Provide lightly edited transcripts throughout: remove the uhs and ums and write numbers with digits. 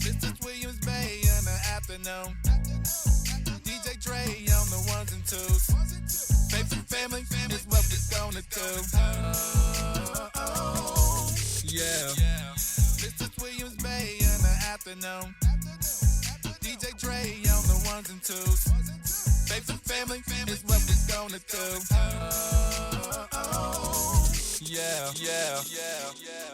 Mrs. Williams-Bey in the afternoon. DJ Dre on the ones and twos. Faith and family is what we're gonna do. Yeah. Mrs. Williams-Bey in the afternoon. DJ Dre on the ones and twos. Faith and family is what we're gonna do. Yeah.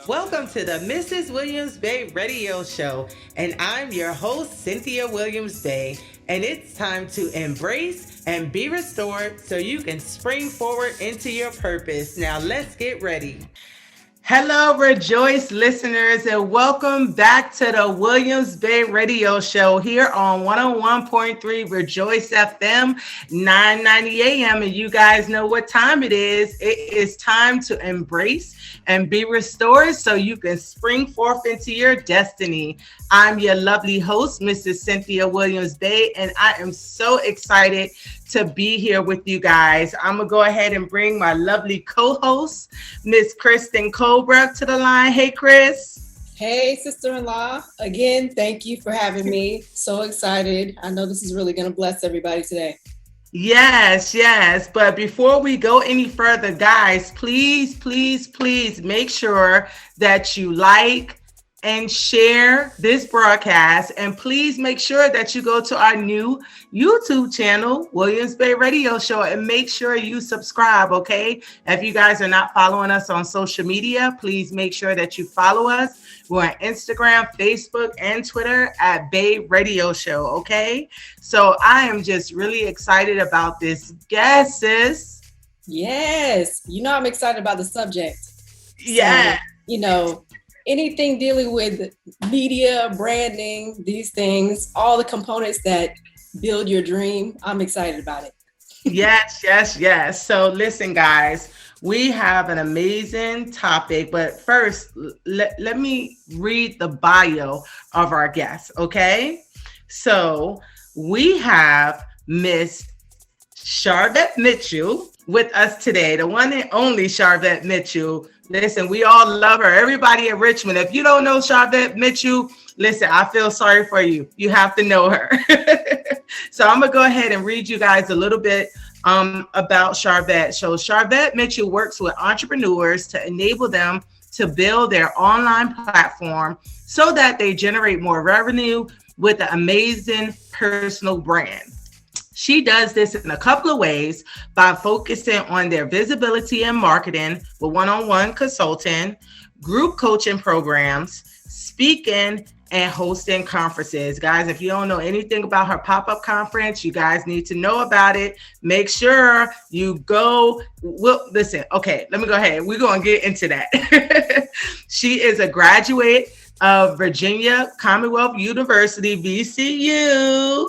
Welcome to the Mrs. Williams-Bey Radio Show, and I'm your host, Cynthia Williams-Bey, and it's time to embrace and be restored so you can spring forward into your purpose. Now let's get ready. Hello, Rejoice listeners, and welcome back to the Williams-Bey Radio Show here on 101.3 Rejoice FM, 990 AM. And you guys know what time it is. It is time to embrace and be restored so you can spring forth into your destiny. I'm your lovely host, Mrs. Cynthia Williams-Bey, and I am so excited to be here with you guys. I'm going to go ahead and bring my lovely co-host, Miss Kristen Colbrook, to the line. Hey, Chris. Hey, sister-in-law. Again, thank you for having me. So excited. I know this is really going to bless everybody today. Yes. But before we go any further, guys, please make sure that you like and share this broadcast, and please make sure that you go to our new YouTube channel, Williams-Bey Radio Show, and make sure you subscribe, okay? If you guys are not following us on social media, please make sure that you follow us. We're on Instagram, Facebook, and Twitter at Bay Radio Show, okay? So I am just really excited about this guest, sis. Yes. I'm excited about the subject. Yeah. So, anything dealing with media, branding, these things, all the components that build your dream, I'm excited about it. Yes. So listen, guys, we have an amazing topic, but first, let me read the bio of our guest, okay? So we have Miss Charvette Mitchell with us today, the one and only Charvette Mitchell. Listen, we all love her. Everybody in Richmond. If you don't know Charvette Mitchell, listen, I feel sorry for you. You have to know her. So I'm going to go ahead and read you guys a little bit about Charvette. So Charvette Mitchell works with entrepreneurs to enable them to build their online platform so that they generate more revenue with an amazing personal brand. She does this in a couple of ways by focusing on their visibility and marketing with one-on-one consulting, group coaching programs, speaking, and hosting conferences. Guys, if you don't know anything about her pop-up conference, you guys need to know about it. Make sure you go. Well, listen, okay, let me go ahead. We're going to get into that. She is a graduate of Virginia Commonwealth University, VCU,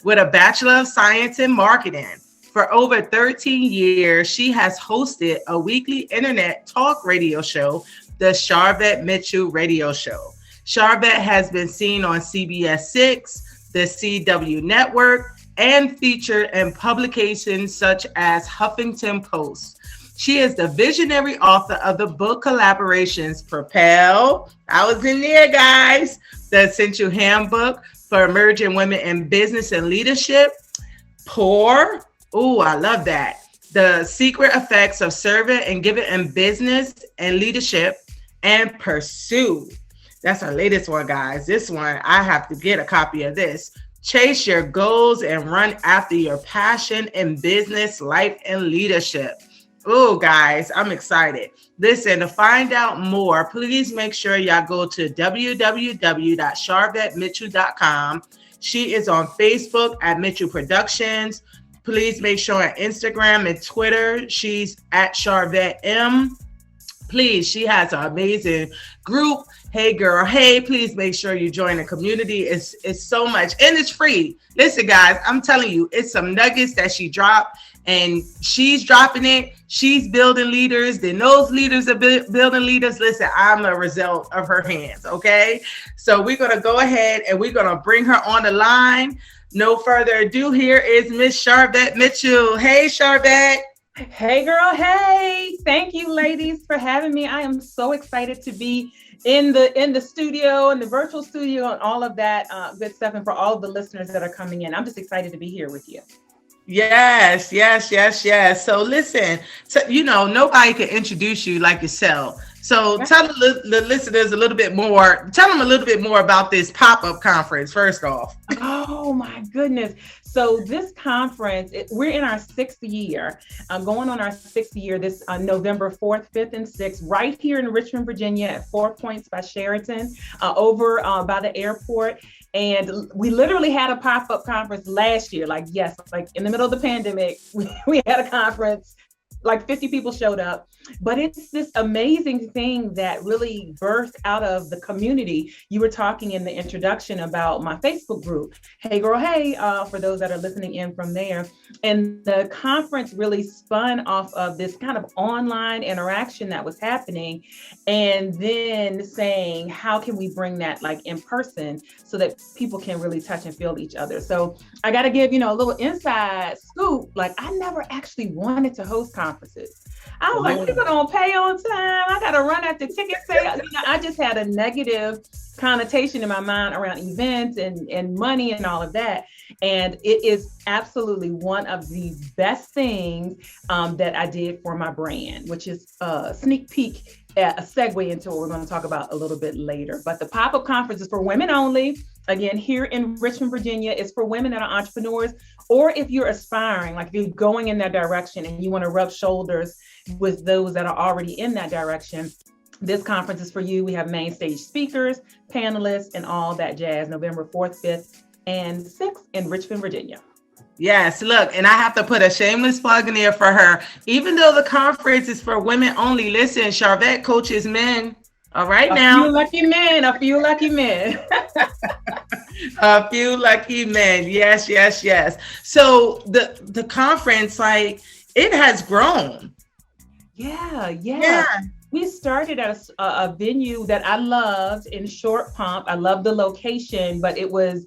with a Bachelor of Science in Marketing. For over 13 years, she has hosted a weekly internet talk radio show, the Charvette Mitchell Radio Show. Charvette has been seen on CBS 6, the CW Network, and featured in publications such as Huffington Post. She is the visionary author of the book collaborations Propel. I was in there, guys. The Essential Handbook for Emerging Women in Business and Leadership. Pour. Oh, I love that. The Secret Effects of Serving and Giving in Business and Leadership. And Pursue. That's our latest one, guys. This one, I have to get a copy of this. Chase your goals and run after your passion in business, life, and leadership. Oh, guys, I'm excited. Listen, to find out more, please make sure y'all go to www.charvettemitchell.com. She is on Facebook at Mitchell Productions. Please make sure on Instagram and Twitter, she's at Charvette M. Please, she has an amazing group. Hey, girl. Hey, please make sure you join the community. It's so much, and it's free. Listen, guys, I'm telling you, it's some nuggets that she dropped. And she's dropping it. She's building leaders. Then those leaders are building leaders. Listen, I'm a result of her hands. Okay. So we're going to go ahead and we're going to bring her on the line. No further ado, here is Miss Charvette Mitchell. Hey, Charvette. Hey girl, hey. Thank you ladies for having me. I am so excited to be in the studio and the virtual studio and all of that good stuff, and for all of the listeners that are coming in. I'm just excited to be here with you. Yes. So listen, nobody can introduce you like yourself. So tell the listeners a little bit more. Tell them a little bit more about this pop-up conference, first off. Oh my goodness. So this conference, we're in our 6th year, going on our 6th year this November 4th, 5th, and 6th, right here in Richmond, Virginia at 4 Points by Sheraton, over by the airport. And we literally had a pop-up conference last year, like in the middle of the pandemic, we had a conference, like 50 people showed up. But it's this amazing thing that really birthed out of the community. You were talking in the introduction about my Facebook group, Hey Girl, Hey, for those that are listening in from there. And the conference really spun off of this kind of online interaction that was happening. And then saying, how can we bring that like in person so that people can really touch and feel each other? So I got to give, a little inside scoop. Like, I never actually wanted to host conferences. I was like, people don't pay on time. I got to run after ticket sales. I just had a negative connotation in my mind around events and money and all of that. And it is absolutely one of the best things that I did for my brand, which is a sneak peek, a segue into what we're going to talk about a little bit later. But the pop-up conference is for women only. Again, here in Richmond, Virginia, it's for women that are entrepreneurs, or if you're aspiring, like if you're going in that direction and you want to rub shoulders with those that are already in that direction, this conference is for you. We have main stage speakers, panelists, and all that jazz, November 4th, 5th, and 6th in Richmond, Virginia. Yes, look, and I have to put a shameless plug in there for her. Even though the conference is for women only, listen, Charvette coaches men. All right, now. A few lucky men. A few lucky men. Yes. So the conference, like, it has grown. Yeah. We started at a venue that I loved in Short Pump. I loved the location, but it was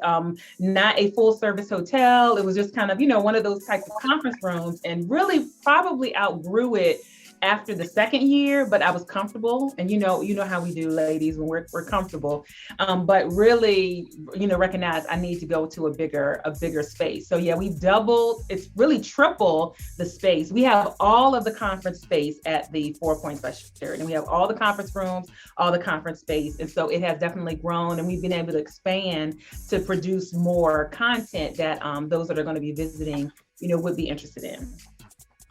not a full service hotel. It was just kind of, one of those types of conference rooms, and really probably outgrew it after the 2nd year, but I was comfortable. And you know how we do, ladies, when we're comfortable. But really, recognize I need to go to a bigger space. So yeah, we've doubled, it's really triple the space. We have all of the conference space at the 4 Points by Sheraton. We have all the conference rooms, all the conference space. And so it has definitely grown, and we've been able to expand to produce more content that those that are going to be visiting, would be interested in.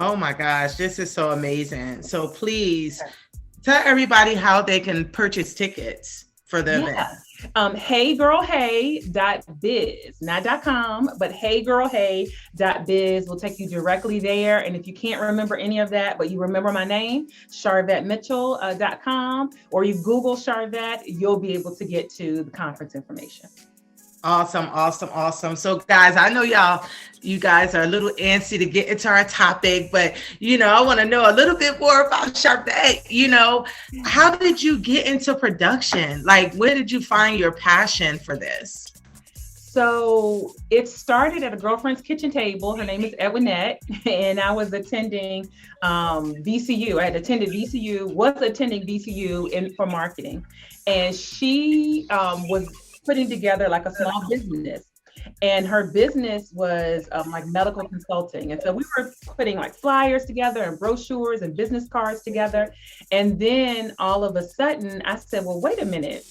Oh my gosh, this is so amazing. So please tell everybody how they can purchase tickets for the event. HeyGirlHey.biz, not .com, but HeyGirlHey.biz will take you directly there. And if you can't remember any of that, but you remember my name, CharvetteMitchell.com, or you Google Charvette, you'll be able to get to the conference information. Awesome. So guys, I know you guys are a little antsy to get into our topic, but I want to know a little bit more about Charvette. How did you get into production? Like, where did you find your passion for this? So it started at a girlfriend's kitchen table. Her name is Edwinette, and I was attending VCU. I had attended VCU, was attending VCU for marketing, and she was putting together like a small business, and her business was like medical consulting. And so we were putting like flyers together and brochures and business cards together. And then all of a sudden I said, well, wait a minute,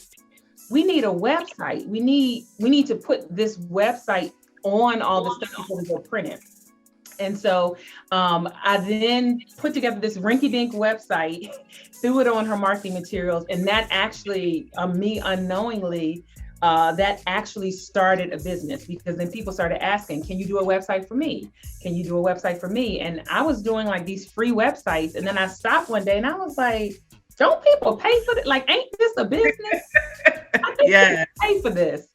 we need a website. We need to put this website on all the stuff before we go print it. And so I then put together this rinky-dink website, threw it on her marketing materials, and that actually, me unknowingly, that actually started a business, because then people started asking, can you do a website for me? Can you do a website for me? And I was doing like these free websites. And then I stopped one day and I was like, don't people pay for it? Like, ain't this a business? I think people pay for this.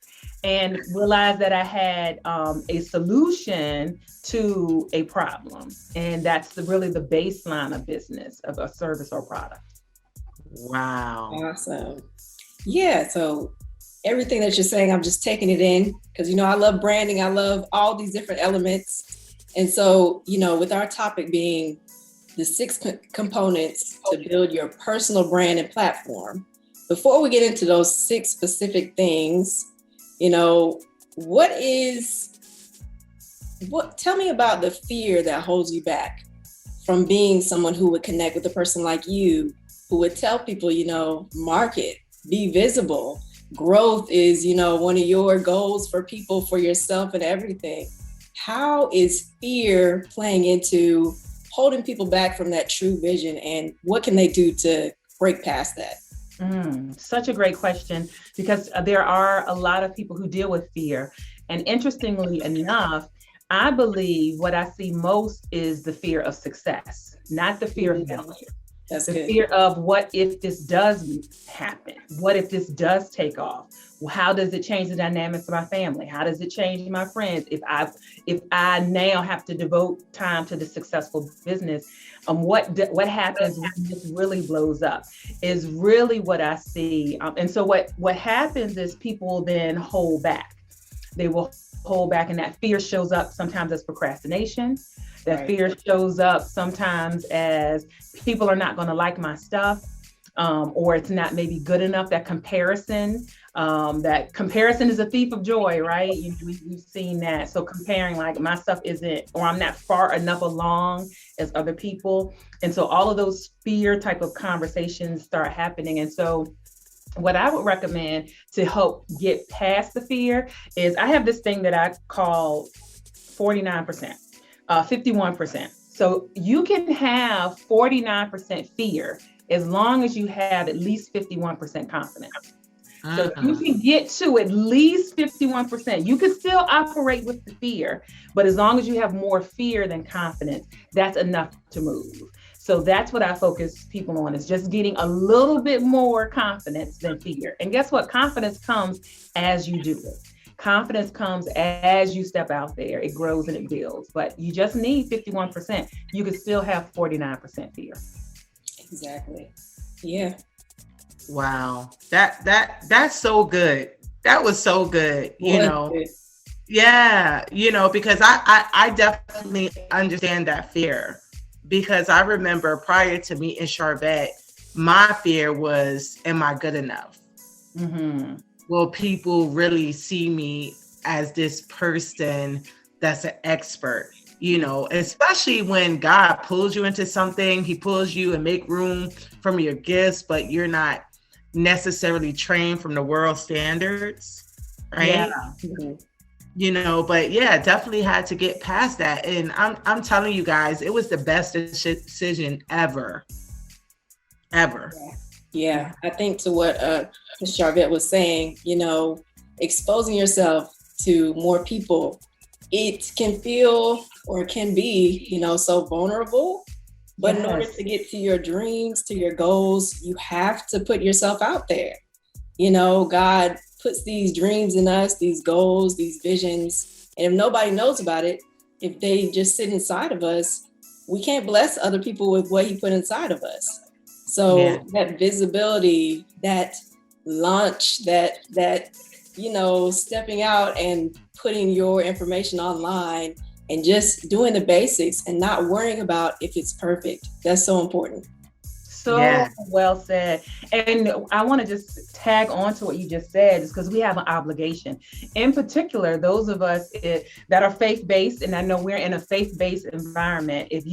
And realized that I had a solution to a problem. And that's really the baseline of business, of a service or product. Wow. Awesome. Yeah. So everything that you're saying, I'm just taking it in, because, I love branding. I love all these different elements. And so, with our topic being the six components to build your personal brand and platform. Before we get into those six specific things, tell me about the fear that holds you back from being someone who would connect with a person like you, who would tell people, market, be visible. Growth is, one of your goals for people, for yourself and everything. How is fear playing into holding people back from that true vision, and what can they do to break past that? Such a great question, because there are a lot of people who deal with fear. And interestingly enough, I believe what I see most is the fear of success, not the fear of failure. That's the good. Fear of what if this does happen? What if this does take off? How does it change the dynamics of my family? How does it change my friends? If I now have to devote time to the successful business, what happens when this really blows up is really what I see. And so what happens is people then hold back. They will hold back, and that fear shows up sometimes as procrastination. That fear shows up sometimes as people are not going to like my stuff, or it's not maybe good enough. That comparison is a thief of joy, right? We've seen that. So comparing, like, my stuff isn't, or I'm not far enough along as other people. And so all of those fear type of conversations start happening. And so what I would recommend to help get past the fear is, I have this thing that I call 49%. 51%. So you can have 49% fear as long as you have at least 51% confidence. So if you can get to at least 51%, you can still operate with the fear, but as long as you have more fear than confidence, that's enough to move. So that's what I focus people on, is just getting a little bit more confidence than fear. And guess what? Confidence comes as you do it. Confidence comes as you step out there. It grows and it builds, but you just need 51%. You could still have 49% fear. Exactly. Yeah. Wow. That's so good. That was so good. Yeah, because I definitely understand that fear, because I remember prior to meeting Charvette, my fear was, am I good enough? Mm-hmm. Will people really see me as this person that's an expert? Especially when God pulls you into something, he pulls you and make room from your gifts, but you're not necessarily trained from the world standards, right? Yeah. Mm-hmm. But yeah, definitely had to get past that. And I'm telling you guys, it was the best decision ever. Yeah, I think to what Charvette was saying, exposing yourself to more people, it can feel, or can be, so vulnerable. But in order to get to your dreams, to your goals, you have to put yourself out there. God puts these dreams in us, these goals, these visions. And if nobody knows about it, if they just sit inside of us, we can't bless other people with what he put inside of us. So that visibility, that launch, that stepping out and putting your information online and just doing the basics and not worrying about if it's perfect. That's so important. So well said. And I want to just tag on to what you just said, is because we have an obligation. In particular, those of us that are faith-based, and I know we're in a faith-based environment, if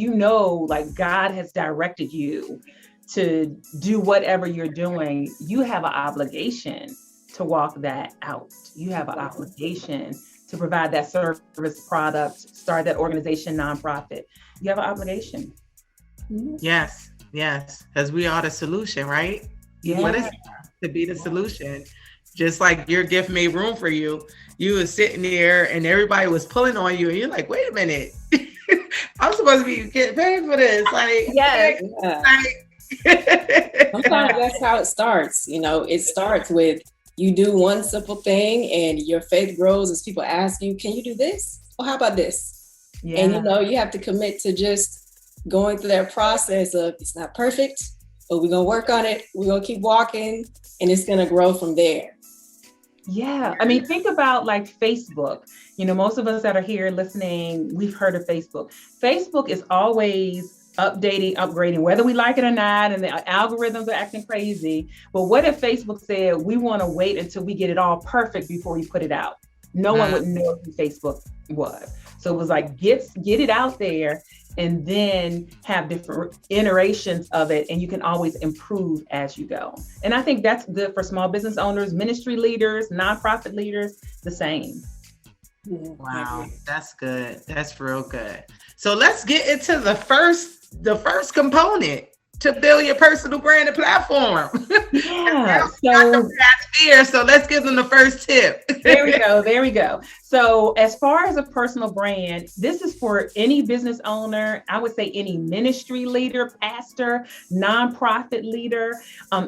like God has directed you to do whatever you're doing, you have an obligation to walk that out. You have an obligation to provide that service, product, start that organization, nonprofit. You have an obligation. Yes, because we are the solution, right? Yeah. What is to be the solution? Just like your gift made room for you. You were sitting there and everybody was pulling on you, and you're like, wait a minute, I'm supposed to be getting paid for this. Sometimes that's how it starts. It starts with you do one simple thing and your faith grows as people ask you, can you do this? Well, how about this? Yeah. And you have to commit to just going through that process of, it's not perfect, but we're going to work on it. We're going to keep walking, and it's going to grow from there. Yeah. I mean, think about like Facebook. Most of us that are here listening, we've heard of Facebook. Facebook is always upgrading, whether we like it or not, and the algorithms are acting crazy. But what if Facebook said, we want to wait until we get it all perfect before we put it out? No one would know who Facebook was. So it was like, get it out there and then have different iterations of it, and you can always improve as you go. And I think that's good for small business owners, ministry leaders, nonprofit leaders, the same. Wow, that's good. That's real good. So let's get into the first component to build your personal brand and platform. Yeah. So let's give them the first tip. There we go. So as far as a personal brand, this is for any business owner. I would say any ministry leader, pastor, nonprofit leader,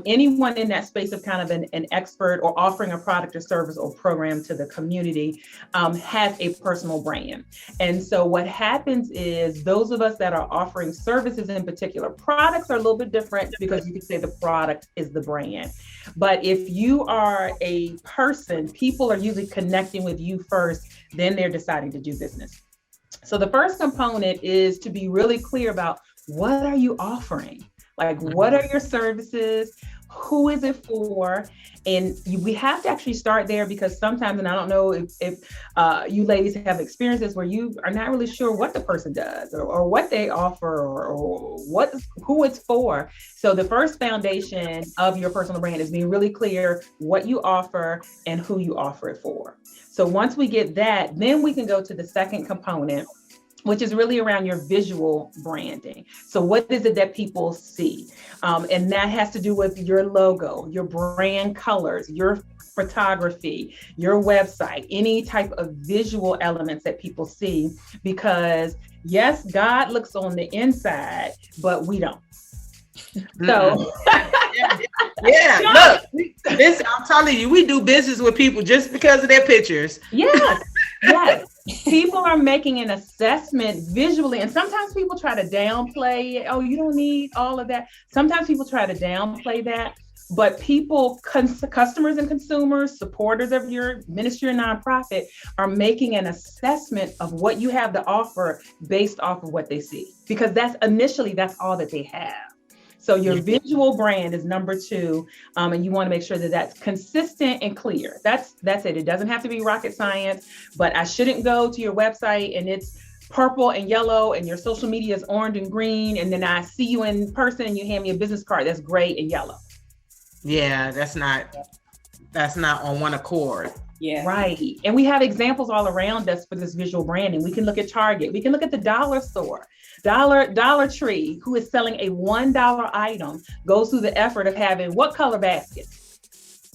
anyone in that space of kind of an expert or offering a product or service or program to the community has a personal brand. And so what happens is those of us that are offering services in particular, products are a little bit different because you could say the product is the brand. But if you are a person, people are usually connecting with you first, then they're deciding to do business. So the first component is to be really clear about what are you offering? Like, what are your services? Who is it for? And we have to actually start there, because sometimes, and I don't know if you ladies have experiences where you are not really sure what the person does or what they offer or who it's for. So the first foundation of your personal brand is being really clear what you offer and who you offer it for. So once we get that, then we can go to the second component, which is really around your visual branding. So what is it that people see? And that has to do with your logo, your brand colors, your photography, your website, any type of visual elements that people see, because yes, God looks on the inside, but we don't. So look, I'm telling you, we do business with people just because of their pictures. Yes. People are making an assessment visually, and sometimes people try to downplay it. Oh, you don't need all of that. Sometimes people try to downplay that, but people, customers and consumers, supporters of your ministry or nonprofit, are making an assessment of what you have to offer based off of what they see, because that's all that they have. So your visual brand is number two, and you want to make sure that that's consistent and clear. That's it. It doesn't have to be rocket science, but I shouldn't go to your website and it's purple and yellow and your social media is orange and green, and then I see you in person and you hand me a business card that's gray and yellow. Yeah, that's not on one accord. Yeah. Right. And we have examples all around us for this visual branding. We can look at Target. We can look at the dollar store. Dollar Tree, who is selling a $1 item, goes through the effort of having what color basket?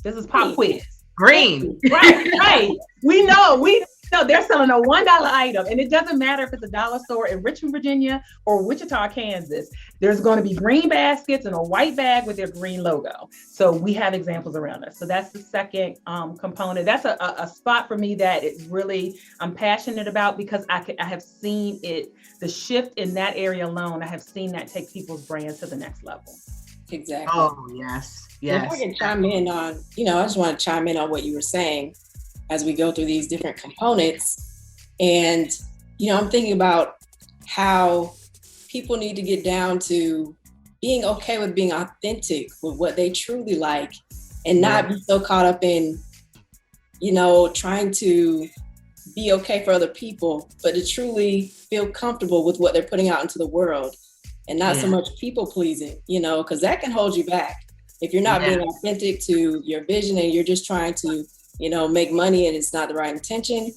This is pop quiz. Green. Right. We know they're selling a $1 item, and it doesn't matter if it's a dollar store in Richmond, Virginia or Wichita, Kansas. There's going to be green baskets and a white bag with their green logo. So we have examples around us. So that's the second component. That's a spot for me that I'm passionate about, because I have seen it, the shift in that area alone. I have seen that take people's brands to the next level. Exactly. Oh, yes. If I can chime in on, I just want to chime in on what you were saying as we go through these different components. And, I'm thinking about how people need to get down to being okay with being authentic with what they truly like, and not be so caught up in, trying to be okay for other people, but to truly feel comfortable with what they're putting out into the world, and not so much people pleasing, because that can hold you back. If you're not being authentic to your vision and you're just trying to, make money and it's not the right intention,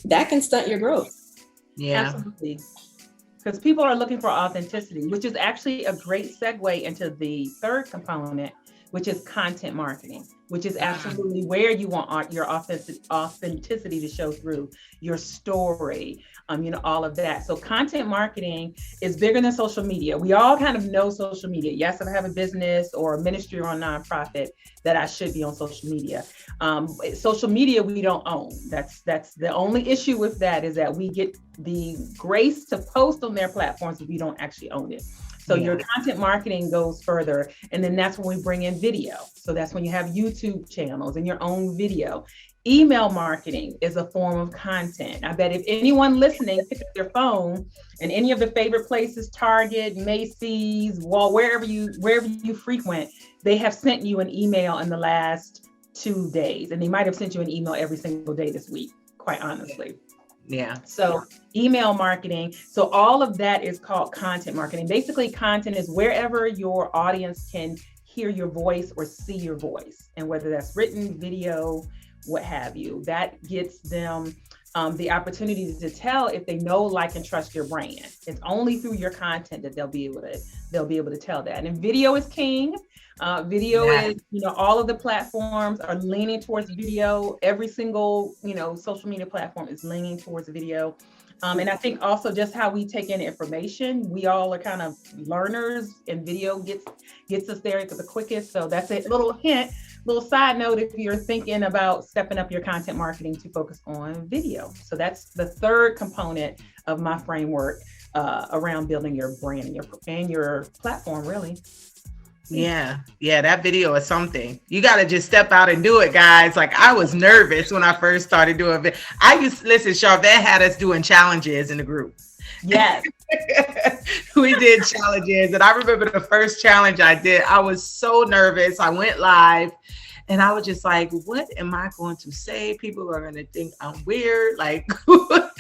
that can stunt your growth. Yeah. Absolutely. Because people are looking for authenticity, which is actually a great segue into the third component, which is content marketing, which is absolutely where you want your authenticity to show through, your story, all of that. So content marketing is bigger than social media. We all kind of know social media. Yes, if I have a business or a ministry or a nonprofit, that I should be on social media. Social media, we don't own. That's the only issue with that, is that we get the grace to post on their platforms, but we don't actually own it. So your content marketing goes further. And then that's when we bring in video. So that's when you have YouTube channels and your own video. Email marketing is a form of content. I bet if anyone listening picks up their phone and any of the favorite places, Target, Macy's, wherever you frequent, they have sent you an email in the last 2 days. And they might have sent you an email every single day this week, quite honestly. Yeah. So email marketing. So all of that is called content marketing. Basically, content is wherever your audience can hear your voice or see your voice. And whether that's written, video, what have you, that gets them the opportunity to tell if they know, like, and trust your brand. It's only through your content that they'll be able to tell that. And video is king. Video is, all of the platforms are leaning towards video. Every single, social media platform is leaning towards video. And I think also just how we take in information, we all are kind of learners, and video gets us there the quickest. So that's a little hint. Little side note, if you're thinking about stepping up your content marketing, to focus on video. So that's the third component of my framework around building your brand and your platform, really. Yeah, that video is something. You got to just step out and do it, guys. Like, I was nervous when I first started doing it. Listen, Charvette had us doing challenges in the group. Yes. We did challenges. And I remember the first challenge I did, I was so nervous. I went live and I was just like, what am I going to say? People are going to think I'm weird. Like, but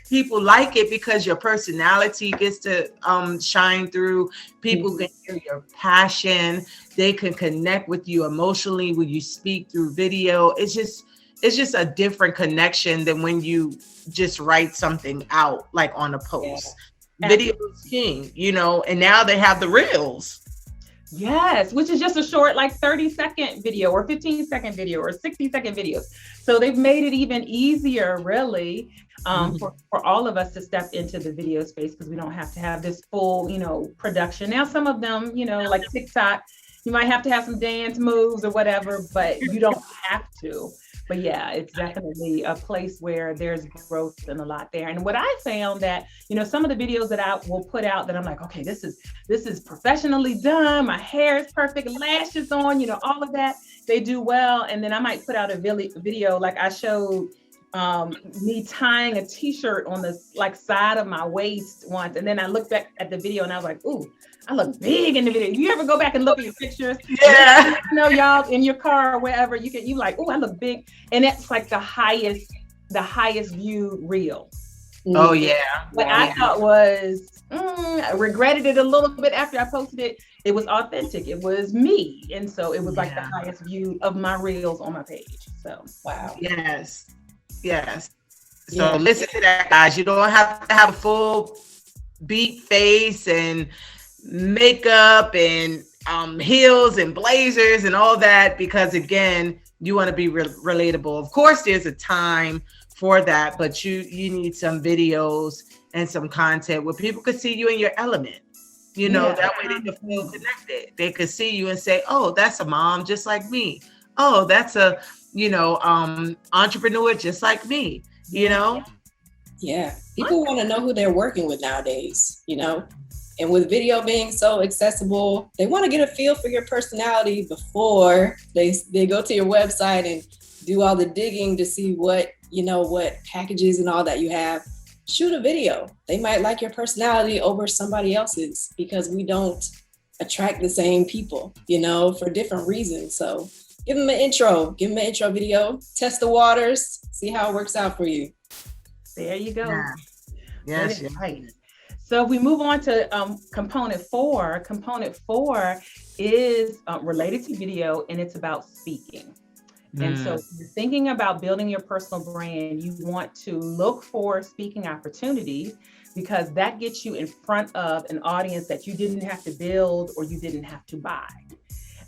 people like it because your personality gets to shine through. People can hear your passion. They can connect with you emotionally when you speak through video. It's just a different connection than when you just write something out, like on a post. Yeah. Video is king, and now they have the reels. Yes, which is just a short, like 30-second video or 15-second video or 60-second videos. So they've made it even easier, really, for all of us to step into the video space, because we don't have to have this full, production. Now, some of them, like TikTok, you might have to have some dance moves or whatever, but you don't have to. But yeah, it's definitely a place where there's growth and a lot there. And what I found that, some of the videos that I will put out that I'm like, okay, this is professionally done. My hair is perfect, lashes on, all of that, they do well. And then I might put out a video like I showed me tying a t-shirt on the side of my waist once. And then I looked back at the video and I was like, ooh, I look big in the video. You ever go back and look at your pictures? Yeah. Y'all in your car or wherever, you like, oh, I look big. And that's like the highest viewed reel. Oh yeah. What I thought was, I regretted it a little bit after I posted it. It was authentic. It was me. And so it was like the highest view of my reels on my page. So, wow. Yes. So listen to that, guys. You don't have to have a full beat face and makeup and heels and blazers and all that, because again, you want to be relatable. Of course, there's a time for that, but you need some videos and some content where people could see you in your element. That way they can feel connected. They could see you and say, oh, that's a mom just like me. Oh, that's a entrepreneur just like me. Yeah, people want to know who they're working with nowadays, and with video being so accessible, they want to get a feel for your personality before they go to your website and do all the digging to see what packages and all that you have. Shoot a video. They might like your personality over somebody else's, because we don't attract the same people, for different reasons. So give them an intro video, test the waters, see how it works out for you. There you go. Yeah. Yes. Right. So if we move on to component four is related to video, and it's about speaking. And so if you're thinking about building your personal brand, you want to look for speaking opportunities, because that gets you in front of an audience that you didn't have to build or you didn't have to buy,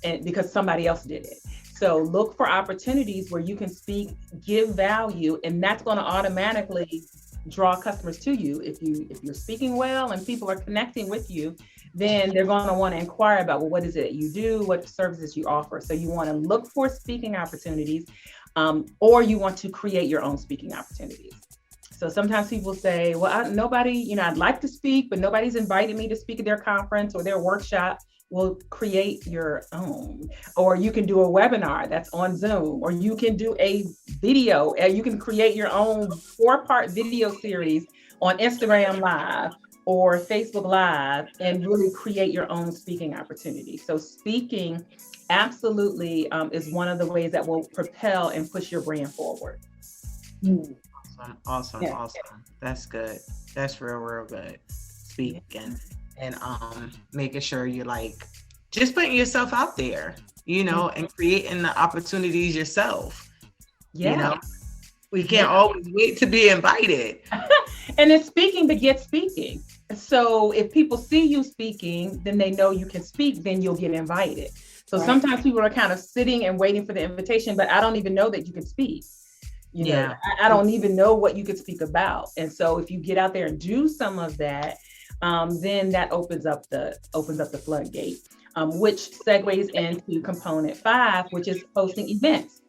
and because somebody else did it. So look for opportunities where you can speak, give value, and that's going to automatically draw customers to you. If you're speaking well and people are connecting with you, then they're going to want to inquire about, well, what is it you do? What services you offer? So you want to look for speaking opportunities, or you want to create your own speaking opportunities. So sometimes people say, well, nobody, I'd like to speak, but nobody's invited me to speak at their conference or their workshop. Well, create your own, or you can do a webinar that's on Zoom, or you can do a video, you can create your own 4-part video series on Instagram Live or Facebook Live and really create your own speaking opportunity. So speaking absolutely is one of the ways that will propel and push your brand forward. Awesome. That's good. That's real good. Speaking and making sure you're like just putting yourself out there, and creating the opportunities yourself. We can't always wait to be invited. And it's speaking begets speaking. So if people see you speaking, then they know you can speak, then you'll get invited. So sometimes people are kind of sitting and waiting for the invitation, but I don't even know that you can speak. I don't even know what you could speak about. And so if you get out there and do some of that, then that opens up the floodgate, which segues into component 5, which is hosting events.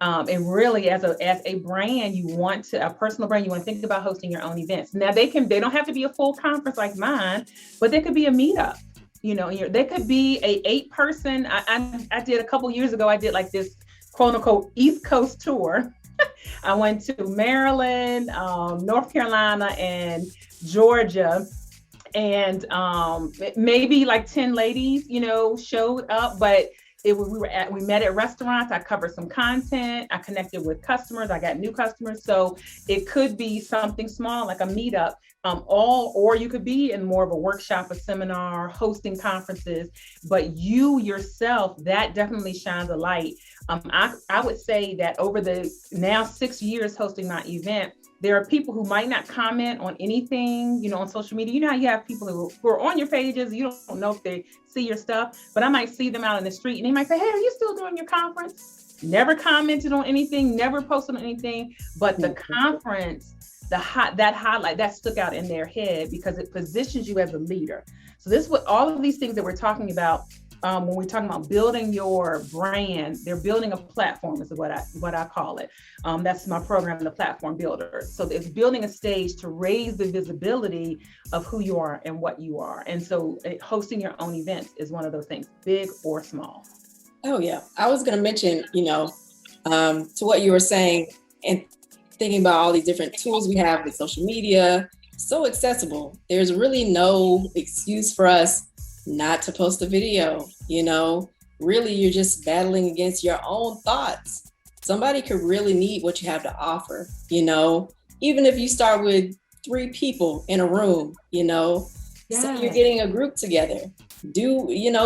And really, as a brand, a personal brand, you want to think about hosting your own events. Now they don't have to be a full conference like mine, but they could be a meetup. They could be a 8-person. I did a couple years ago. I did like this quote unquote East Coast tour. I went to Maryland, North Carolina, and Georgia. And maybe like 10 ladies, showed up, but we met at restaurants. I covered some content. I connected with customers. I got new customers. So it could be something small, like a meetup, or you could be in more of a workshop, a seminar, hosting conferences, but you yourself, that definitely shines a light. I would say that over the now 6 years hosting my event, there are people who might not comment on anything, on social media. How you have people who are on your pages, you don't know if they see your stuff, but I might see them out in the street and they might say, hey, are you still doing your conference? Never commented on anything, never posted on anything, but the conference, that highlight, that stuck out in their head because it positions you as a leader. So this is what all of these things that we're talking about when we're talking about building your brand, they're building a platform is what I call it. That's my program, the Platform Builder. So it's building a stage to raise the visibility of who you are and what you are. And so hosting your own events is one of those things, big or small. Oh yeah, I was going to mention, to what you were saying and thinking about all these different tools we have with social media, so accessible. There's really no excuse for us not to post a video. Really you're just battling against your own thoughts. Somebody could really need what you have to offer, even if you start with 3 people in a room, so you're getting a group together,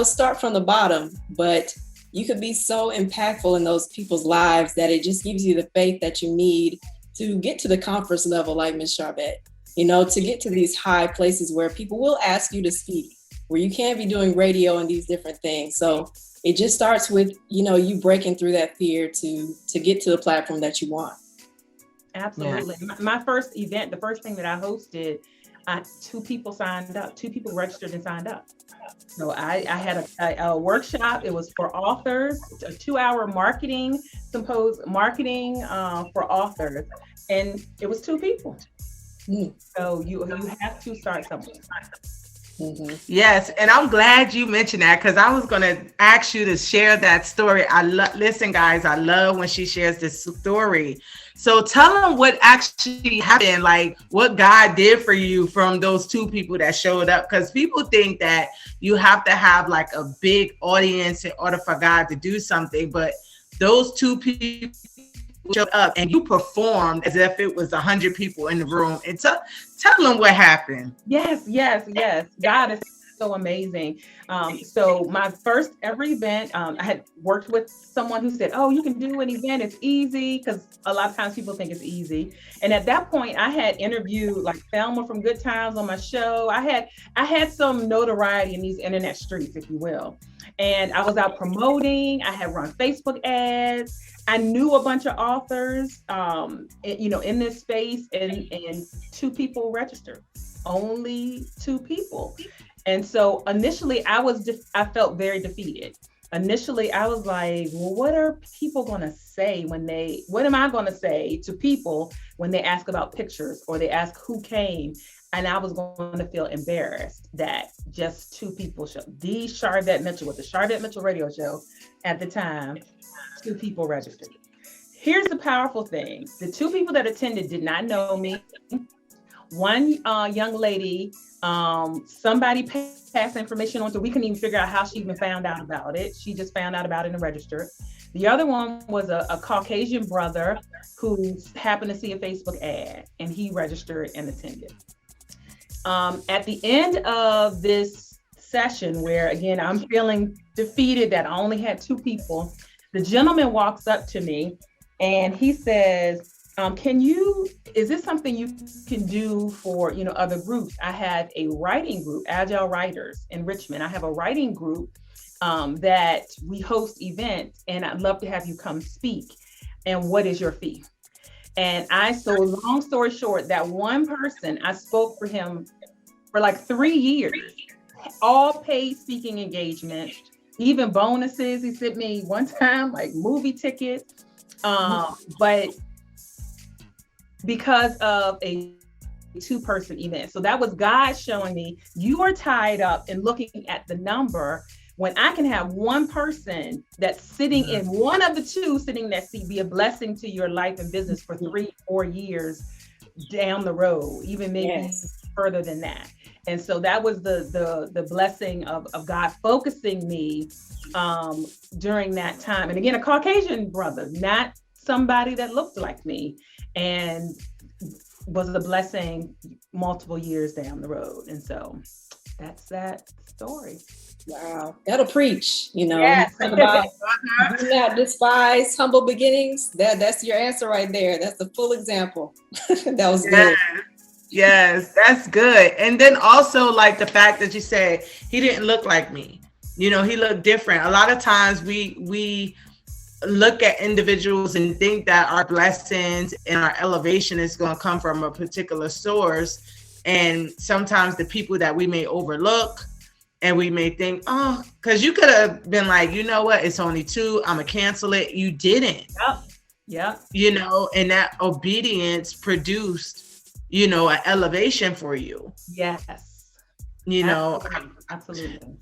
start from the bottom, but you could be so impactful in those people's lives that it just gives you the faith that you need to get to the conference level, like Ms. Charbet, to get to these high places where people will ask you to speak, where you can't be doing radio and these different things. So it just starts with, you breaking through that fear to get to the platform that you want. Absolutely. Yeah. My first event, the first thing that I hosted, 2 people signed up, 2 people registered and signed up. So I had a workshop. It was for authors, a 2-hour marketing for authors. And it was 2 people. So you have to start somewhere. Mm-hmm. Yes, and I'm glad you mentioned that because I was going to ask you to share that story. Listen, guys, I love when she shares this story. So tell them what actually happened, like what God did for you from those 2 people that showed up, because people think that you have to have like a big audience in order for God to do something, but those 2 people showed up and you performed as if it was 100 people in the room. And tell them what happened. Yes. God is so amazing. So my first ever event, I had worked with someone who said, oh, you can do an event, it's easy, because a lot of times people think it's easy. And at that point I had interviewed like Thelma from Good Times on my show. I had some notoriety in these internet streets, if you will. And I was out promoting, I had run Facebook ads. I knew a bunch of authors, in this space, and 2 people registered, only 2 people. And so initially I felt very defeated. initially I was like, well, what are people going to say what am I going to say to people when they ask about pictures or they ask who came? And I was going to feel embarrassed that just 2 people showed. The Charvette Mitchell with the Charvette Mitchell Radio Show at the time, 2 people registered. Here's the powerful thing. The 2 people that attended did not know me. One young lady, somebody passed information on, so we couldn't even figure out how she even found out about it. She just found out about it and registered. The other one was a Caucasian brother who happened to see a Facebook ad, and he registered and attended. At the end of this session, where again, I'm feeling defeated that I only had 2 people, the gentleman walks up to me and he says, is this something you can do for, other groups? I have a writing group, Agile Writers in Richmond. I have a writing group that we host events, and I'd love to have you come speak. And what is your fee? And so long story short, that one person, I spoke for him for like 3 years, all paid speaking engagements, even bonuses. He sent me one time, like movie tickets. But because of a 2-person event. So that was God showing me, you are tied up in looking at the number when I can have one person that's sitting in one of the 2 sitting in that seat be a blessing to your life and business for 3-4 years down the road, even maybe further than that. And so that was the blessing of God focusing me during that time. And again, a Caucasian brother, not somebody that looked like me, and was a blessing multiple years down the road. And so that's that story. Wow, that'll preach, Yes. about do not despise humble beginnings. That's your answer right there. That's the full example. That was good. Yes, that's good. And then also like the fact that you said he didn't look like me. He looked different. A lot of times we look at individuals and think that our blessings and our elevation is going to come from a particular source. And sometimes the people that we may overlook, and we may think, oh, because you could have been like, you know what, it's only 2, I'm gonna cancel it. You didn't. Yep. And that obedience produced, an elevation for you. Yes. Absolutely.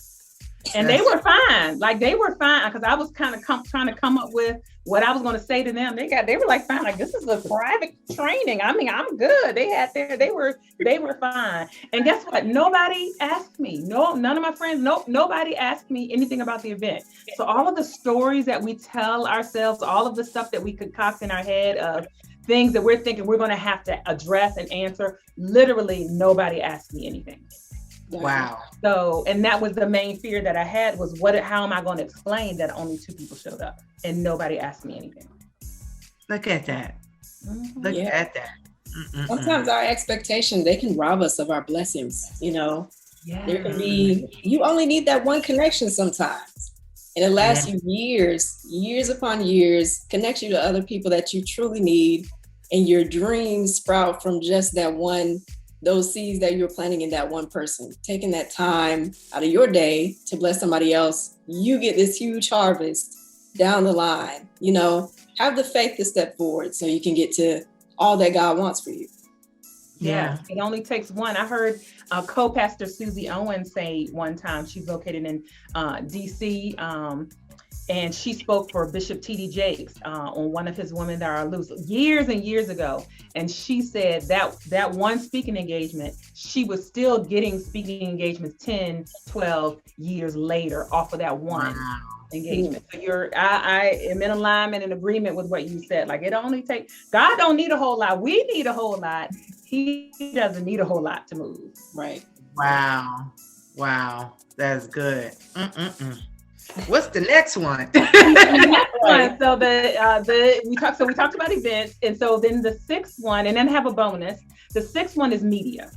And they were fine. Like they were fine, because I was kind of trying to come up with what I was going to say to them. They were like, fine, like this is a private training. I mean, I'm good. They were fine. And guess what? Nobody asked me. No, none of my friends, nobody asked me anything about the event. So all of the stories that we tell ourselves, all of the stuff that we concoct in our head of things that we're thinking we're going to have to address and answer, literally nobody asked me anything. Wow. So, and that was the main fear that I had was how am I going to explain that only 2 people showed up and nobody asked me anything? Look at that. Look at that. Sometimes our expectations, they can rob us of our blessings, There can be, you only need that one connection sometimes. And it lasts you years upon years, connects you to other people that you truly need. And your dreams sprout from just that one, those seeds that you're planting in that one person, taking that time out of your day to bless somebody else. You get this huge harvest down the line, have the faith to step forward so you can get to all that God wants for you. Yeah, it only takes one. I heard co-pastor Susie Owens say one time, she's located in DC, and she spoke for Bishop T.D. Jakes on one of his Women That Are Loose years and years ago. And she said that one speaking engagement, she was still getting speaking engagements 10, 12 years later off of that one engagement. So I am in alignment and agreement with what you said. Like it only takes, God don't need a whole lot. We need a whole lot. He doesn't need a whole lot to move. Right. Wow. That's good. What's the next one? So we talked about events, and so then the 6th one, and then have a bonus. The 6th one is media.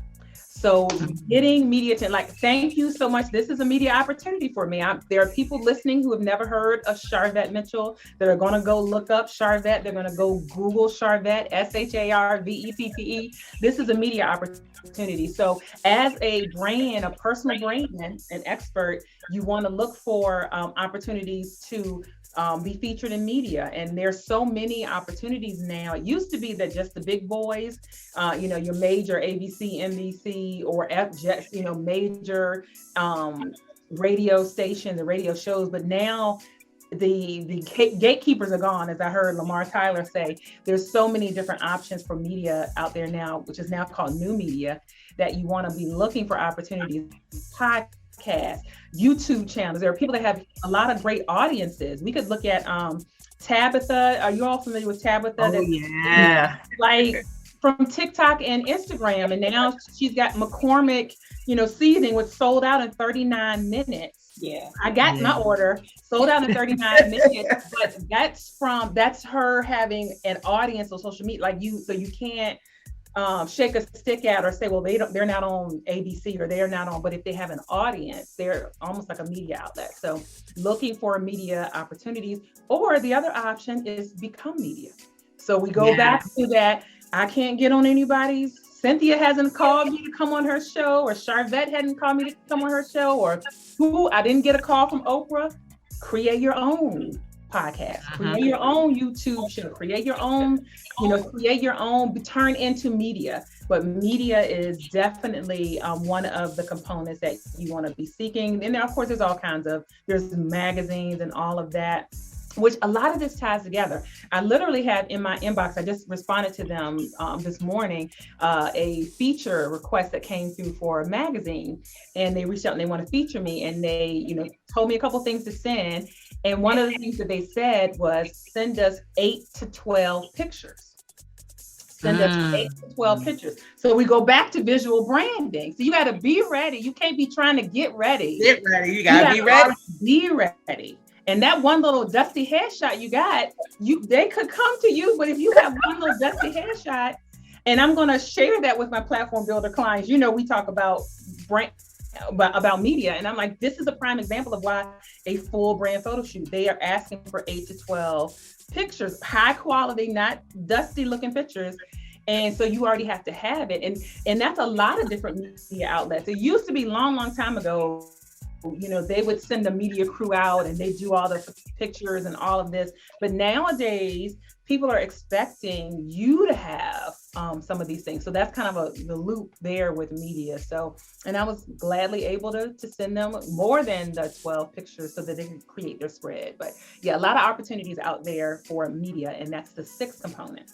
So getting media to like, thank you so much. This is a media opportunity for me. There are people listening who have never heard of Sharvette Mitchell that are going to go look up Sharvette. They're going to go Google Sharvette, SHARVETTE. This is a media opportunity. So as a brand, a personal brand, an expert, you want to look for opportunities to be featured in media. And there's so many opportunities now. It used to be that just the big boys, your major ABC, NBC, or FJets, major radio station, the radio shows. But now the gatekeepers are gone, as I heard Lamar Tyler say. There's so many different options for media out there now, which is now called new media, that you want to be looking for opportunities. Podcasts, YouTube channels. There are people that have a lot of great audiences. We could look at Tabitha. Are you all familiar with Tabitha? Oh, yeah. Like from TikTok and Instagram. And now she's got McCormick, seasoning, which sold out in 39 minutes. Yeah. I got my order, sold out in 39 minutes, but that's her having an audience on social media, so you can't shake a stick at or say, well, they're not on ABC or they're not on, but if they have an audience, they're almost like a media outlet. So looking for media opportunities, or the other option is become media. So we go back to that. I can't get on anybody's. Cynthia hasn't called me to come on her show, or Sharvette hadn't called me to come on her show, or I didn't get a call from Oprah. Create your own podcast, create your own YouTube show, create your own, turn into media. But media is definitely one of the components that you want to be seeking. And then, of course, there's magazines and all of that, which a lot of this ties together. I literally have in my inbox, I just responded to them this morning, a feature request that came through for a magazine, and they reached out and they want to feature me, and they, told me a couple things to send. And one of the things that they said was, send us 8 to 12 pictures. Send us 8 to 12 pictures. So we go back to visual branding. So you got to be ready. You can't be trying to get ready. Get ready. You got to be ready. Be ready. And that one little dusty headshot you got, they could come to you, but if you have one little dusty headshot, and I'm going to share that with my platform builder clients, we talk about about media, and I'm like, this is a prime example of why a full brand photo shoot, they are asking for 8 to 12 pictures, high quality, not dusty looking pictures. And so you already have to have it. And that's a lot of different media outlets. It used to be long time ago, they would send a media crew out and they do all the pictures and all of this. But nowadays, people are expecting you to have some of these things. So that's kind of the loop there with media. So, and I was gladly able to send them more than the 12 pictures so that they can create their spread. But yeah, a lot of opportunities out there for media. And that's the 6th component.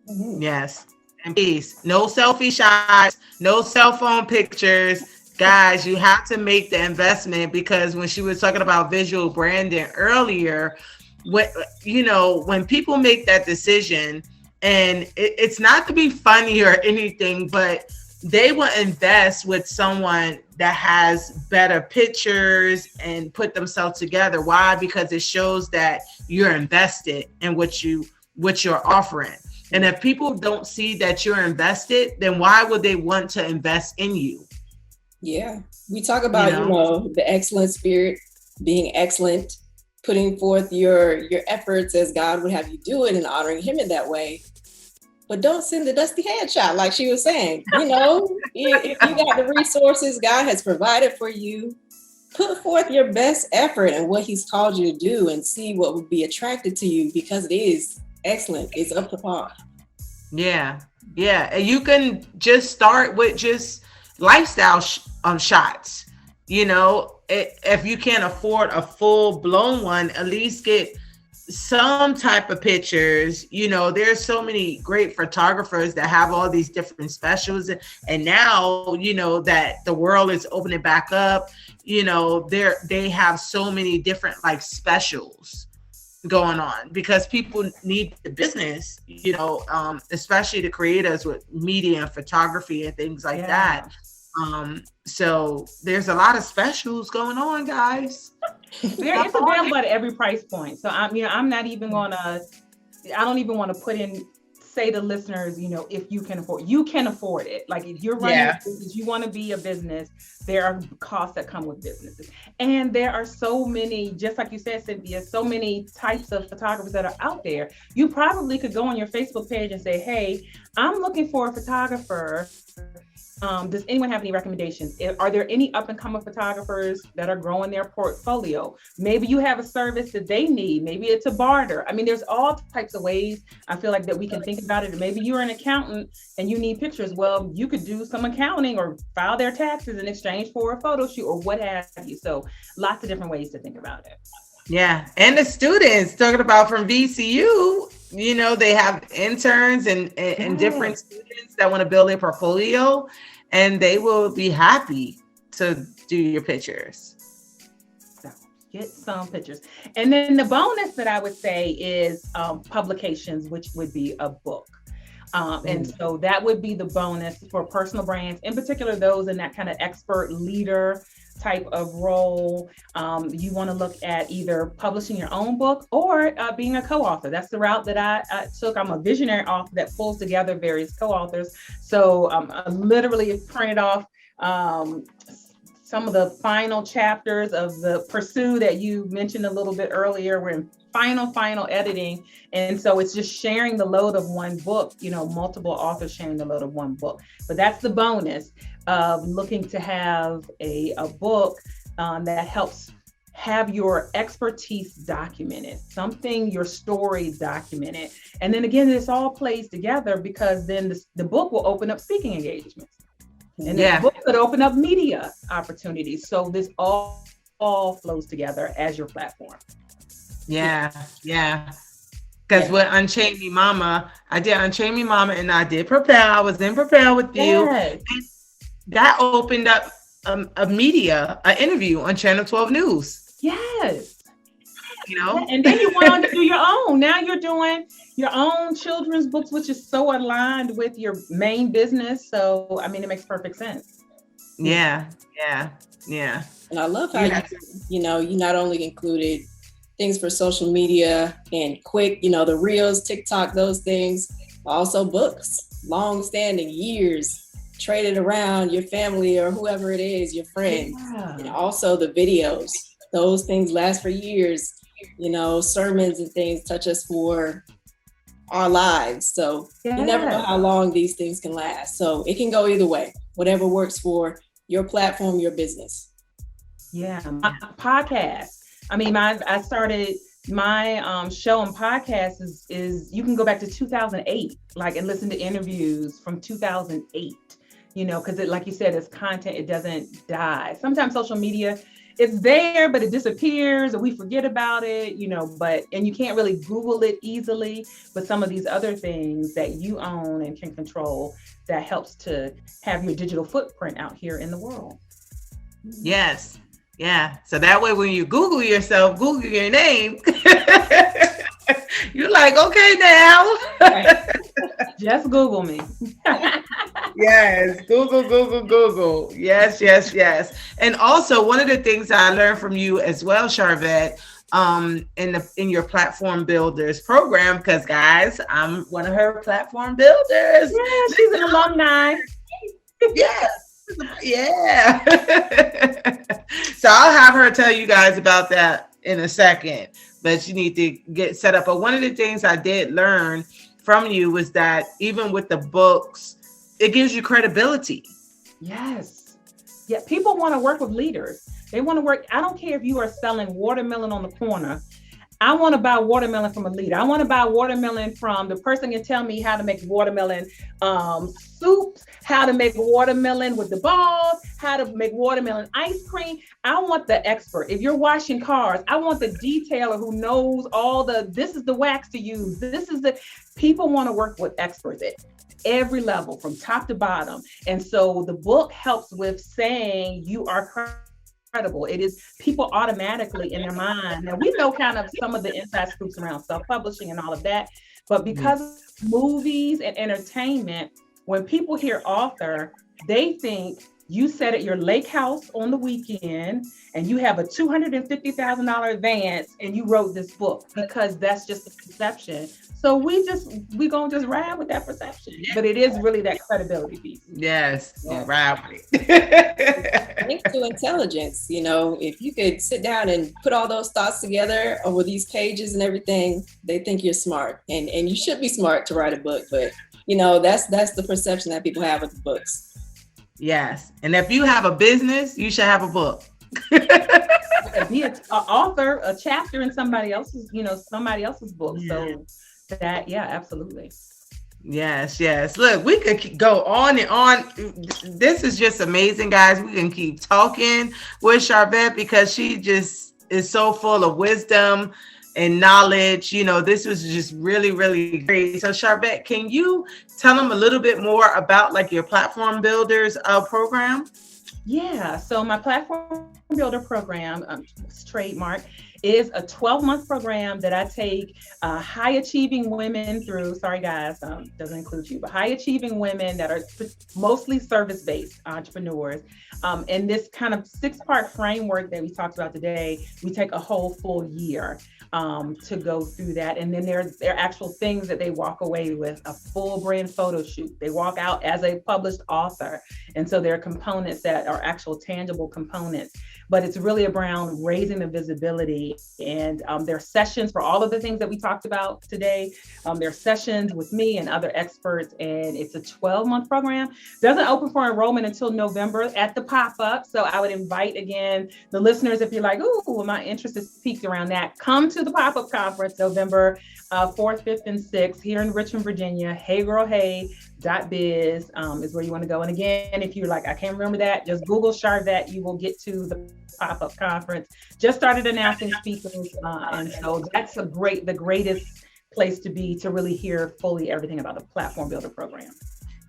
Yes. And please, no selfie shots, no cell phone pictures. Guys, you have to make the investment, because when she was talking about visual branding earlier, when people make that decision, and it's not to be funny or anything, but they will invest with someone that has better pictures and put themselves together. Why? Because it shows that you're invested in what you're offering. And if people don't see that you're invested, then why would they want to invest in you? Yeah, we talk about, the excellent spirit, being excellent, putting forth your efforts as God would have you do it, and honoring Him in that way. But don't send the dusty headshot, like she was saying. If you got the resources God has provided for you, put forth your best effort and what He's called you to do, and see what would be attracted to you, because it is excellent. It's up to par. Yeah. And you can just start with just lifestyle shots. If you can't afford a full blown one, at least get some type of pictures. There's so many great photographers that have all these different specials, and now that the world is opening back up, they have so many different specials going on, because people need the business, especially the creators with media and photography and things like that. So there's a lot of specials going on, guys. It's available at every price point. So I'm not even I don't even want to put in say to listeners, if you can afford it. Like if you're running a business, you want to be a business, there are costs that come with businesses. And there are so many, just like you said, Cynthia, so many types of photographers that are out there. You probably could go on your Facebook page and say, hey, I'm looking for a photographer. Does anyone have any recommendations? Are there any up and coming photographers that are growing their portfolio? Maybe you have a service that they need. Maybe it's a barter. I mean, there's all types of ways I feel like that we can think about it. Maybe you're an accountant and you need pictures. Well, you could do some accounting or file their taxes in exchange for a photo shoot or what have you. So lots of different ways to think about it. Yeah. And the students talking about from VCU, they have interns and different students that want to build their portfolio, and they will be happy to do your pictures. So get some pictures. And then the bonus that I would say is publications, which would be a book. And so that would be the bonus for personal brands, in particular, those in that kind of expert leader type of role. You want to look at either publishing your own book or being a co-author. That's the route that I took. I'm a visionary author that pulls together various co-authors. So I literally have printed off some of the final chapters of the Pursue that you mentioned a little bit earlier. We're in final editing. And so it's just sharing the load of one book, multiple authors sharing the load of one book. But that's the bonus of looking to have a book that helps have your expertise documented, your story documented. And then again, this all plays together because then the book will open up speaking engagements. And the book could open up media opportunities. So this all flows together as your platform. Yeah. Because with Unchain Me Mama, I did Unchain Me Mama and I did Propel. I was in Propel with you. And that opened up an interview on Channel 12 News. Yes. And then you went on to do your own. Now you're doing your own children's books, which is so aligned with your main business. So, I mean, it makes perfect sense. Yeah. And I love how you not only included things for social media and quick, the reels, TikTok, those things, but also books, long-standing, years, traded around your family or whoever it is, your friends. Yeah. And also the videos, those things last for years, sermons and things touch us for our lives. So you never know how long these things can last. So it can go either way, whatever works for your platform, your business. Yeah, my podcast. I mean, I started my show and podcast is you can go back to 2008, and listen to interviews from 2008, because like you said, it's content, it doesn't die. Sometimes social media, it's there, but it disappears or we forget about it, and you can't really Google it easily. But some of these other things that you own and can control, that helps to have your digital footprint out here in the world. Yes. Yeah. So that way, when you Google yourself, Google your name, you're like, okay, now. Just Google me. Yes. Google. Yes. And also, one of the things I learned from you as well, Charvette, in your platform builders program, because guys, I'm one of her platform builders. Yeah, she's an alumni. Yes. Yeah. So I'll have her tell you guys about that in a second, but you need to get set up. But one of the things I did learn from you was that even with the books, it gives you credibility. Yes. Yeah. People want to work with leaders. They want to work. I don't care if you are selling watermelon on the corner. I want to buy watermelon from a leader. I want to buy watermelon from the person who can tell me how to make watermelon soups, how to make watermelon with the balls, how to make watermelon ice cream. I want the expert. If you're washing cars, I want the detailer who knows this is the wax to use. People want to work with experts at every level from top to bottom. And so the book helps with saying you are credible. It is people automatically in their mind. Now we know kind of some of the inside scoops around self-publishing and all of that, but because of movies and entertainment, when people hear author, they think you sat at your lake house on the weekend and you have a $250,000 advance and you wrote this book, because that's just the perception. So we gonna just ride with that perception, but it is really that credibility piece. Yes, ride with it. Thanks to intelligence, if you could sit down and put all those thoughts together over these pages and everything, they think you're smart, and you should be smart to write a book. But that's the perception that people have with the books. Yes, and if you have a business, you should have a book. Be an author, a chapter in somebody else's book. Yeah. So that, absolutely. Yes. Look, we could go on and on. This is just amazing, guys. We can keep talking with Sharvette because she just is so full of wisdom and knowledge. This was just really, really great. So Sharvette, can you tell them a little bit more about like your Platform Builders program? Yeah, so my Platform Builder program, trademark, is a 12-month program that I take high-achieving women through. Sorry, guys, doesn't include you, but high-achieving women that are mostly service-based entrepreneurs. And this kind of 6-part framework that we talked about today, we take a whole full year to go through that. And then there are actual things that they walk away with, a full brand photo shoot. They walk out as a published author. And so there are components that are actual tangible components, but it's really around raising the visibility. And there are sessions for all of the things that we talked about today. There are sessions with me and other experts, and it's a 12-month program. Doesn't open for enrollment until November at the pop-up. So I would invite, again, the listeners, if you're like, ooh, my interest is piqued around that, come to the pop-up conference November 4th, 5th, and 6th here in Richmond, Virginia. HeyGirlHey.biz is where you want to go. And again, if you're like, I can't remember that, just Google Sharvette, you will get to the pop-up conference. Just started announcing speakers, and so that's the greatest place to be to really hear fully everything about the Platform Builder program.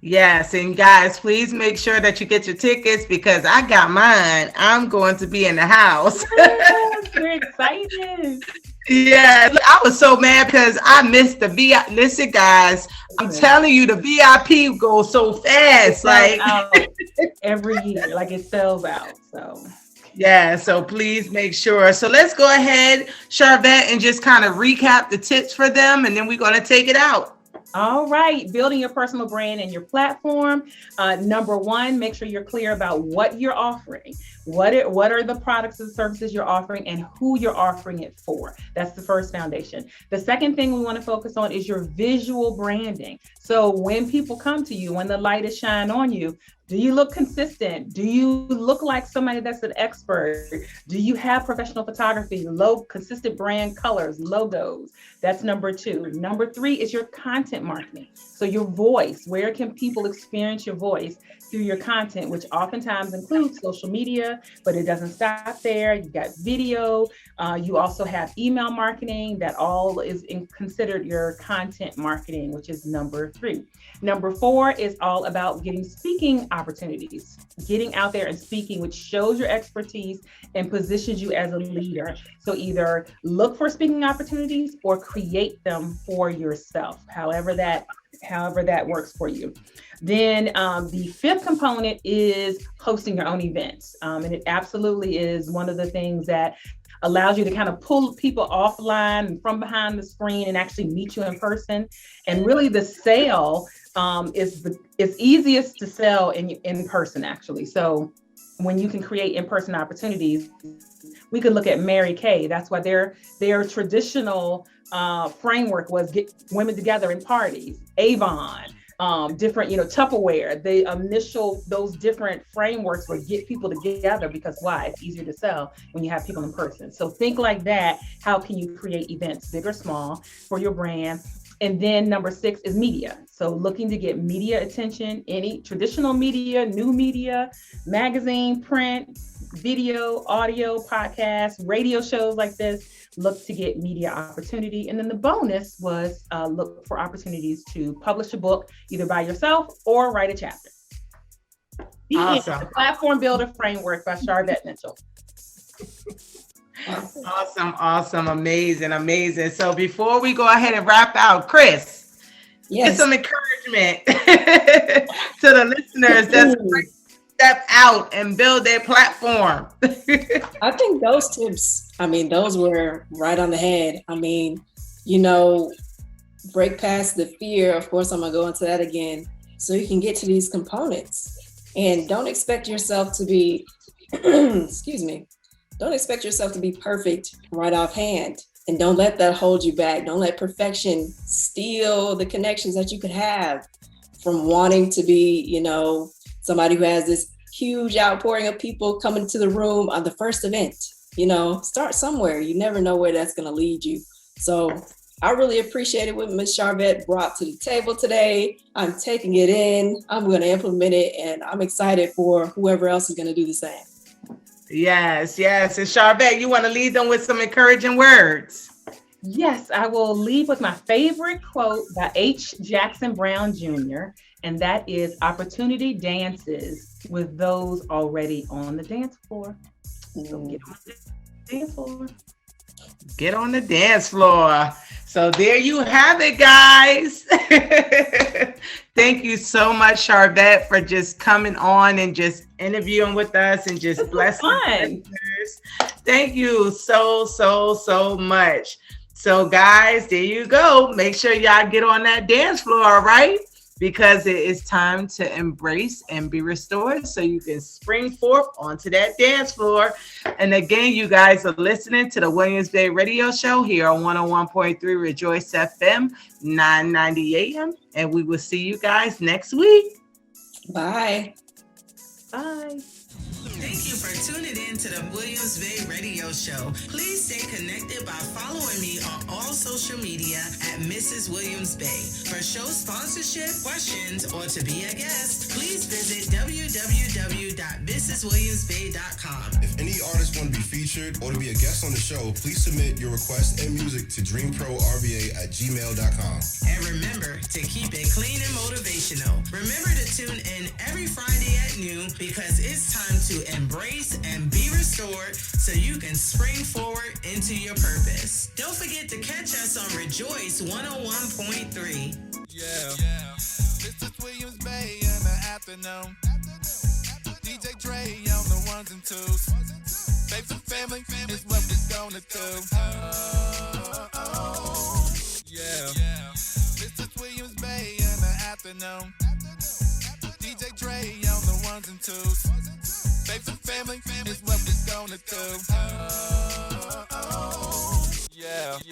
Yes, and guys, please make sure that you get your tickets because I got mine. I'm going to be in the house. Yes, we're excited. Yeah, I was so mad because I missed the VIP. Listen, guys, I'm telling you, the VIP goes so fast. Like every year, like it sells out. So yeah, so please make sure. So let's go ahead, Sharvette, and just kind of recap the tips for them, and then we're going to take it out. All right, building your personal brand and your platform. Number one, make sure you're clear about what you're offering. What are the products and services you're offering and who you're offering it for? That's the first foundation. The second thing we want to focus on is your visual branding. So when people come to you, when the light is shining on you, do you look consistent? Do you look like somebody that's an expert? Do you have professional photography, consistent brand colors, logos? That's number two. Number three is your content marketing. So your voice, where can people experience your voice? Through your content, which oftentimes includes social media, but it doesn't stop there. You've got video. You also have email marketing. That all is considered your content marketing, which is number three. Number four is all about getting speaking opportunities, getting out there and speaking, which shows your expertise and positions you as a leader. So either look for speaking opportunities or create them for yourself, however that works for you. Then the fifth component is hosting your own events. And it absolutely is one of the things that allows you to kind of pull people offline and from behind the screen and actually meet you in person. And really the sale is easiest to sell in person, actually. So when you can create in-person opportunities, we could look at Mary Kay. That's why their traditional framework was get women together in parties. Avon, different, Tupperware, those different frameworks would get people together because why? It's easier to sell when you have people in person. So think like that. How can you create events, big or small, for your brand? And then number six is media. So looking to get media attention, any traditional media, new media, magazine, print, video, audio, podcasts, radio shows like this, look to get media opportunity. And then the bonus was look for opportunities to publish a book, either by yourself or write a chapter. Awesome. The Platform Builder Framework by Sharvette Mitchell. Awesome. Amazing. So before we go ahead and wrap out, Chris, yes, get some encouragement to the listeners step out and build their platform. I think those tips, I mean, those were right on the head. I mean, you know, break past the fear. Of course, I'm going to go into that again. So you can get to these components, and don't expect yourself to be, excuse me, don't expect yourself to be perfect right offhand. And don't let that hold you back. Don't let perfection steal the connections that you could have from wanting to be, you know, somebody who has this huge outpouring of people coming to the room on the first event. You know, start somewhere. You never know where that's going to lead you. So I really appreciated what Ms. Charvette brought to the table today. I'm taking it in. I'm going to implement it, and I'm excited for whoever else is going to do the same. Yes, yes. And Charvette, you want to lead them with some encouraging words? Yes, I will leave with my favorite quote by H. Jackson Brown Jr., and that is, opportunity dances with those already on the dance floor. So get on the dance floor. Get on the dance floor. So there you have it, guys. Thank you so much, Charvette, for just coming on and just interviewing with us and just blessing us. Thank you so much. So, guys, there you go. Make sure y'all get on that dance floor, all right? Because it is time to embrace and be restored so you can spring forth onto that dance floor. And again, you guys are listening to the Williams-Bey Radio Show here on 101.3 Rejoice FM, 990 AM. And we will see you guys next week. Bye. Bye. Thank you for tuning in to the Williams-Bey Radio Show. Please stay connected by following me on all social media at Mrs. Williams-Bey. For show sponsorship, questions, or to be a guest, please visit www.mrswilliamsbey.com. If any artist want to be featured or to be a guest on the show, please submit your request and music to dreamprorva@gmail.com. And remember to keep it clean and motivational. Remember to tune in every Friday at noon, because it's time to embrace and be restored so you can spring forward into your purpose. Don't forget to catch us on Rejoice 101.3. Yeah. Mr. Williams-Bey in the afternoon. DJ Dre on the ones and twos. Babes and family is what we're gonna do. Yeah. Mr. Williams-Bey in the afternoon. DJ Dre on the ones and twos. Babes and family is what we're gonna do. Yeah.